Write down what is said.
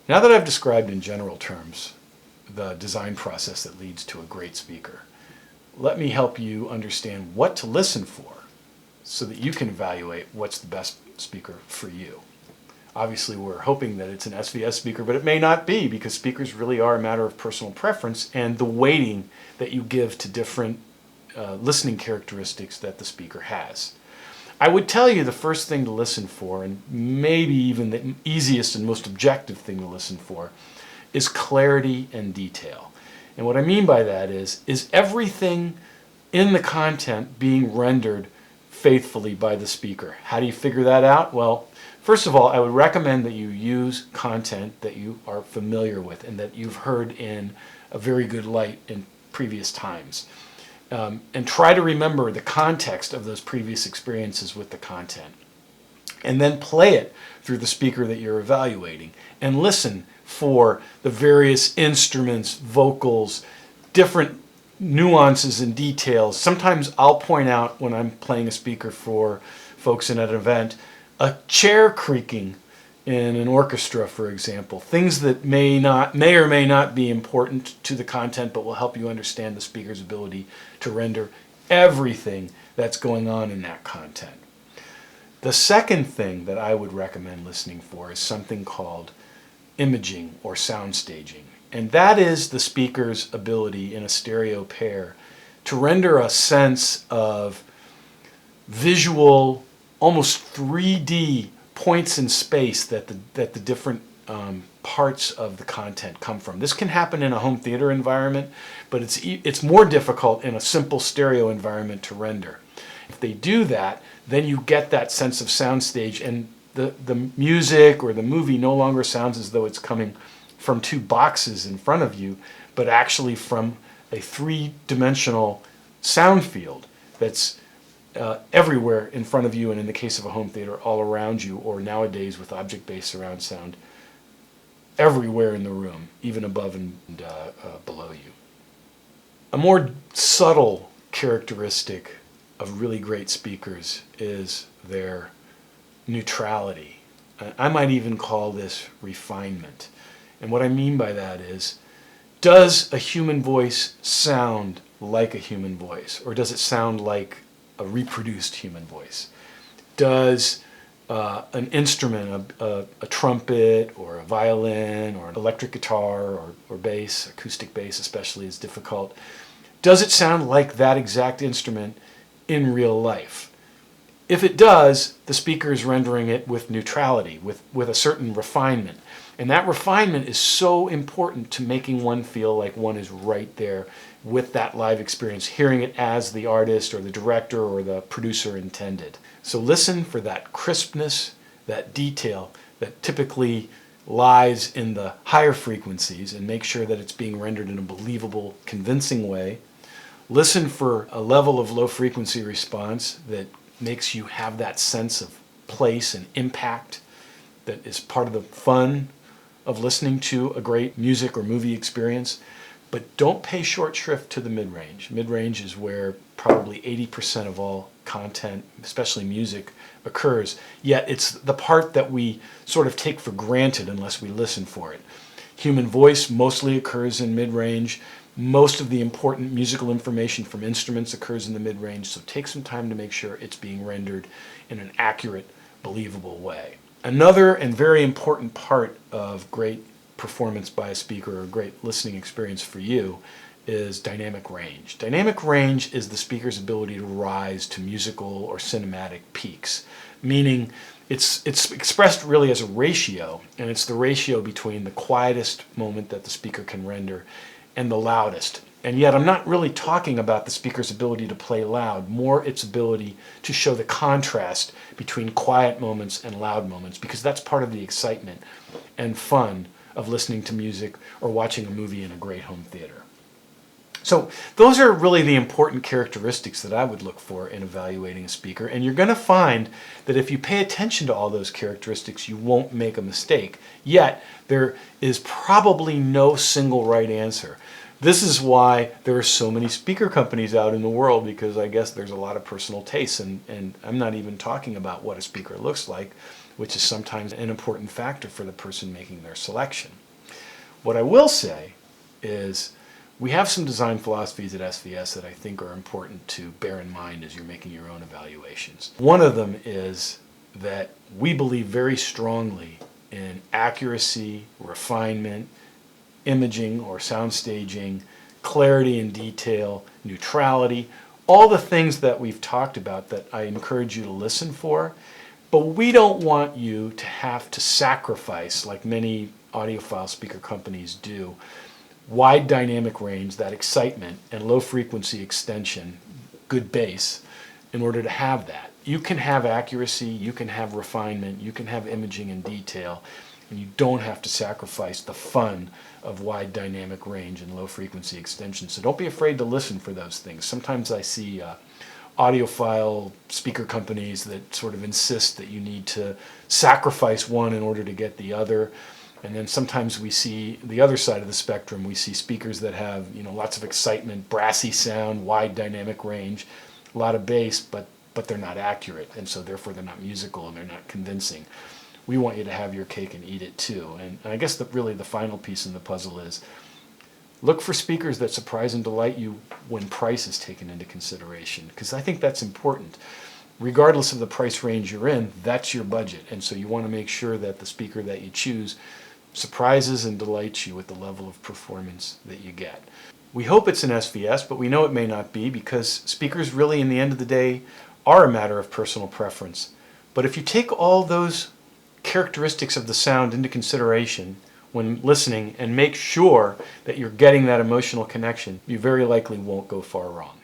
Now that I've described in general terms the design process that leads to a great speaker, let me help you understand what to listen for so that you can evaluate what's the best speaker for you. Obviously, we're hoping that it's an SVS speaker, but it may not be, because speakers really are a matter of personal preference and the weighting that you give to different listening characteristics that the speaker has. I would tell you the first thing to listen for, and maybe even the easiest and most objective thing to listen for, is clarity and detail. And what I mean by that is everything in the content being rendered faithfully by the speaker? How do you figure that out? Well, first of all, I would recommend that you use content that you are familiar with and that you've heard in a very good light in previous times. And try to remember the context of those previous experiences with the content. And then play it through the speaker that you're evaluating. And listen for the various instruments, vocals, different nuances and details. Sometimes I'll point out, when I'm playing a speaker for folks in an event, a chair creaking in an orchestra, for example. Things that may or may not be important to the content, but will help you understand the speaker's ability to render everything that's going on in that content. The second thing that I would recommend listening for is something called imaging or sound staging. And that is the speaker's ability in a stereo pair to render a sense of visual, almost 3D points in space that the different parts of the content come from. This can happen in a home theater environment, but it's more difficult in a simple stereo environment to render. If they do that, then you get that sense of soundstage, and the music or the movie no longer sounds as though it's coming from two boxes in front of you, but actually from a three-dimensional sound field that's everywhere in front of you, and in the case of a home theater, all around you, or nowadays with object-based surround sound, everywhere in the room, even above and below you. A more subtle characteristic of really great speakers is their neutrality. I might even call this refinement. And what I mean by that is, does a human voice sound like a human voice, or does it sound like a reproduced human voice? Does an instrument, a trumpet or a violin or an electric guitar or bass, acoustic bass especially is difficult, does it sound like that exact instrument in real life? If it does, the speaker is rendering it with neutrality, with a certain refinement. And that refinement is so important to making one feel like one is right there with that live experience, hearing it as the artist or the director or the producer intended. So listen for that crispness, that detail that typically lies in the higher frequencies, and make sure that it's being rendered in a believable, convincing way. Listen for a level of low frequency response that makes you have that sense of place and impact that is part of the fun of listening to a great music or movie experience. But don't pay short shrift to the mid-range. Mid-range is where probably 80% of all content, especially music, occurs. Yet it's the part that we sort of take for granted unless we listen for it. Human voice mostly occurs in mid-range. Most of the important musical information from instruments occurs in the mid-range, so take some time to make sure it's being rendered in an accurate, believable way. Another and very important part of great performance by a speaker, or a great listening experience for you, is dynamic range. Dynamic range is the speaker's ability to rise to musical or cinematic peaks, meaning it's expressed really as a ratio, and it's the ratio between the quietest moment that the speaker can render and the loudest. And yet I'm not really talking about the speaker's ability to play loud, more its ability to show the contrast between quiet moments and loud moments, because that's part of the excitement and fun of listening to music or watching a movie in a great home theater. So those are really the important characteristics that I would look for in evaluating a speaker, and you're going to find that if you pay attention to all those characteristics, you won't make a mistake. Yet there is probably no single right answer. This is why there are so many speaker companies out in the world, because I guess there's a lot of personal tastes, and I'm not even talking about what a speaker looks like, which is sometimes an important factor for the person making their selection. What I will say is we have some design philosophies at SVS that I think are important to bear in mind as you're making your own evaluations. One of them is that we believe very strongly in accuracy, refinement, imaging or sound staging, clarity and detail, neutrality, all the things that we've talked about that I encourage you to listen for. But we don't want you to have to sacrifice, like many audiophile speaker companies do, wide dynamic range, that excitement, and low frequency extension, good bass, in order to have that. You can have accuracy, you can have refinement, you can have imaging and detail, and you don't have to sacrifice the fun of wide dynamic range and low frequency extension. So don't be afraid to listen for those things. Sometimes I see audiophile speaker companies that sort of insist that you need to sacrifice one in order to get the other. And then sometimes we see the other side of the spectrum. We see speakers that have, lots of excitement, brassy sound, wide dynamic range, a lot of bass, but they're not accurate, and so therefore they're not musical and they're not convincing. We want you to have your cake and eat it too. And I guess really the final piece in the puzzle is look for speakers that surprise and delight you when price is taken into consideration, because I think that's important. Regardless of the price range you're in, that's your budget, and so you want to make sure that the speaker that you choose surprises and delights you with the level of performance that you get. We hope it's an SVS, but we know it may not be, because speakers really, in the end of the day, are a matter of personal preference. But if you take all those characteristics of the sound into consideration when listening and make sure that you're getting that emotional connection, you very likely won't go far wrong.